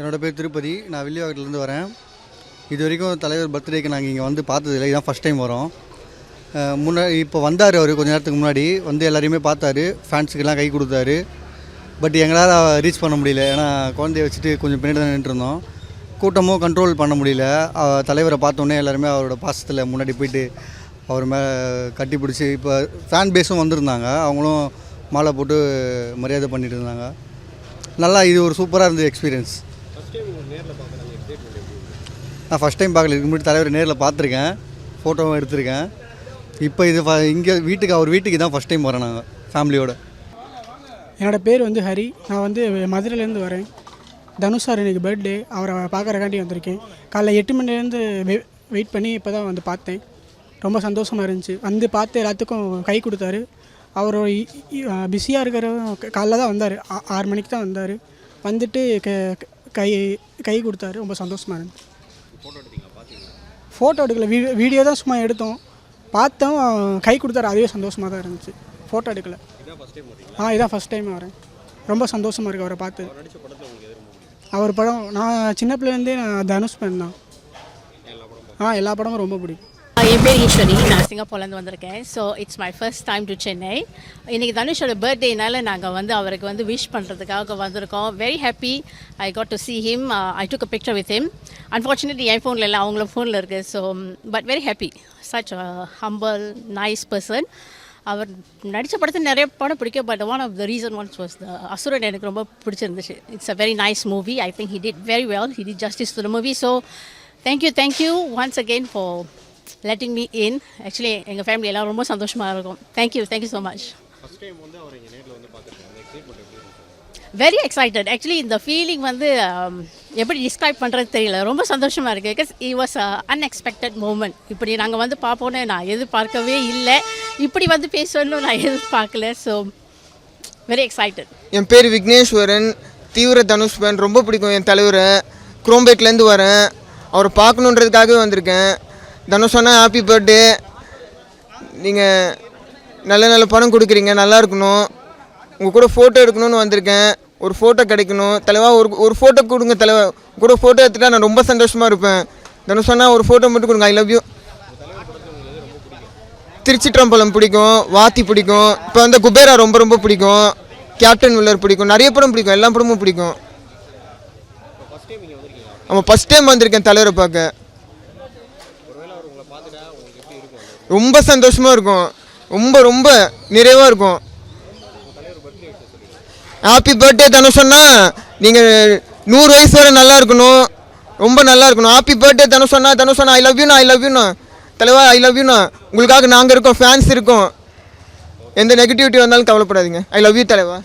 என்னோட பேர் திருப்பதி. நான் வில்லிவாக்கத்துலேருந்து வரேன். இது வரைக்கும் தலைவர் பர்த்டேக்கு நாங்கள் இங்கே வந்து பார்த்ததில்லை. இதுதான் ஃபஸ்ட் டைம் வரோம். இப்போ வந்தார் அவர் கொஞ்சம் நேரத்துக்கு முன்னாடி வந்து எல்லாரையுமே பார்த்தாரு, ஃபேன்ஸுக்கெல்லாம் கை கொடுத்தாரு. பட் எங்களால் ரீச் பண்ண முடியல. ஏன்னா குழந்தைய வச்சுட்டு கொஞ்சம் பின்னாடி தான் நின்றுருந்தோம். கூட்டமும் கண்ட்ரோல் பண்ண முடியல. தலைவரை பார்த்தோன்னே எல்லாருமே அவரோட பாசத்தில் முன்னாடி போயிட்டு அவர் மேலே கட்டி பிடிச்சி, இப்போ ஃபேன் பேஸும் வந்திருந்தாங்க, அவங்களும் மாலை போட்டு மரியாதை பண்ணிட்டு இருந்தாங்க. நல்லா இது ஒரு சூப்பராக இருந்தது எக்ஸ்பீரியன்ஸ். நான் ஃபஸ்ட் டைம் பார்க்கல. இதுக்கு முன்னாடி தலைவரை நேரில் பார்த்துருக்கேன், ஃபோட்டோவும் எடுத்திருக்கேன். இப்போ இது இங்கே அவர் வீட்டுக்கு தான் ஃபஸ்ட் டைம் வரேன் நாங்கள் ஃபேமிலியோடு. என்னோடய பேர் வந்து ஹரி. நான் வந்து மதுரையிலேருந்து வரேன். தனுஷ் சார் எனக்கு பர்த்டே, அவரை பார்க்குறக்காண்டி வந்திருக்கேன். காலைல 8 மணிலேருந்து வெயிட் பண்ணி இப்போ தான் வந்து பார்த்தேன். ரொம்ப சந்தோஷமாக இருந்துச்சு. வந்து பார்த்து எல்லாத்துக்கும் கை கொடுத்தாரு. அவர் பிஸியாக இருக்கிற காலைல தான் வந்தார், 6 மணிக்கு தான் வந்தார். வந்துட்டு கை கொடுத்தாரு. ரொம்ப சந்தோஷமாக இருந்துச்சு. ஃபோட்டோ எடுக்கல, வீடியோ தான் சும்மா எடுத்தோம், பார்த்தோம், கை கொடுத்தாரு. அதுவே சந்தோஷமாக தான் இருந்துச்சு. ஃபோட்டோ எடுக்கல. இதான் ஃபஸ்ட் டைம் வரேன். ரொம்ப சந்தோஷமாக இருக்குது அவரை பார்த்து. அவர் படம் நான் சின்ன பிள்ளைலேருந்தே நான் தனுஷ் ஃபேன் தான். எல்லா படமும் ரொம்ப பிடிக்கும். என் பேர் ஈஸ்வரி. நான் சிங்கப்பூர்லேருந்து வந்திருக்கேன். So it's my first time to Chennai. இன்றைக்கி தனுஷோட பர்த்டேனால நாங்கள் வந்து அவருக்கு வந்து விஷ் பண்ணுறதுக்காக வந்திருக்கோம். Very happy. I got to see him. I took a picture with him. Unfortunately என் ஃபோனில் இல்லை, அவங்கள ஃபோனில் இருக்குது. So but very happy. Such humble nice person. அவர் நடித்த படத்தில் நிறைய படம் பிடிக்கும். But one of the reason ones was the Asuran. எனக்கு ரொம்ப பிடிச்சிருந்துச்சு. It's a very nice movie. I think he did very well. He did justice to the movie. So thank you once again for letting me in. Actually எங்கள் family எல்லாம் ரொம்ப சந்தோஷமாக இருக்கும். Thank you so much. Very excited. Actually இந்த feeling வந்து எப்படி describe பண்ணுறது தெரியல. ரொம்ப சந்தோஷமாக இருக்குது. Because it was unexpected moment. இப்படி நாங்கள் வந்து பார்ப்போன்னு நான் எதிர்பார்க்கவே இல்லை. இப்படி வந்து பேசணும்னு நான் எதிர்பார்க்கல. So very excited. என் பேர் விக்னேஸ்வரன். தீவிர தனுஷ் ஃபேன். ரொம்ப பிடிக்கும் என் தலைவரை. குரோம்பேட்லேருந்து வரேன். அவரை பார்க்கணுன்றதுக்காகவே வந்திருக்கேன். தனுஷ் அண்ணா ஹாப்பி பர்த்டே. நீங்கள் நல்ல படம் கொடுக்குறீங்க, நல்லா இருக்கணும். உங்கள் கூட ஃபோட்டோ எடுக்கணும்னு வந்திருக்கேன். ஒரு ஃபோட்டோ கிடைக்கணும். தலைவா ஒரு ஃபோட்டோ கொடுங்க தலைவா. கூட ஃபோட்டோ எடுத்துட்டா நான் ரொம்ப சந்தோஷமாக இருப்பேன். தனுஷ் அண்ணா ஒரு ஃபோட்டோ மட்டும் கொடுங்க. I love you. திருச்சிற்றம்பலம் பிடிக்கும், வாத்தி பிடிக்கும், இப்போ வந்து குபேரா ரொம்ப ரொம்ப பிடிக்கும், கேப்டன் மில்லர் பிடிக்கும், நிறைய படம் பிடிக்கும், எல்லா படமும் பிடிக்கும். ஆமாம், ஃபஸ்ட் டைம் வந்திருக்கேன் தலைவரை பார்க்க. ரொம்ப சந்தோஷமாக இருக்கும், ரொம்ப ரொம்ப நிறைவாக இருக்கும். ஹாப்பி பர்த்டே தனுஷன்னா, நீங்கள் 100 வயசு வரை நல்லா இருக்கணும், ரொம்ப நல்லா இருக்கணும். ஹாப்பி பர்த்டே தனுஷன்னா, தனுஷன்னா ஐ லவ் யூண்ணா, ஐ லவ் யூண்ணா, தலைவா ஐ லவ் யூண்ணா. உங்களுக்காக நாங்கள் இருக்கோம், ஃபேன்ஸ் இருக்கோம். எந்த நெகட்டிவிட்டி வந்தாலும் கவலைப்படாதீங்க. ஐ லவ் யூ தலைவா.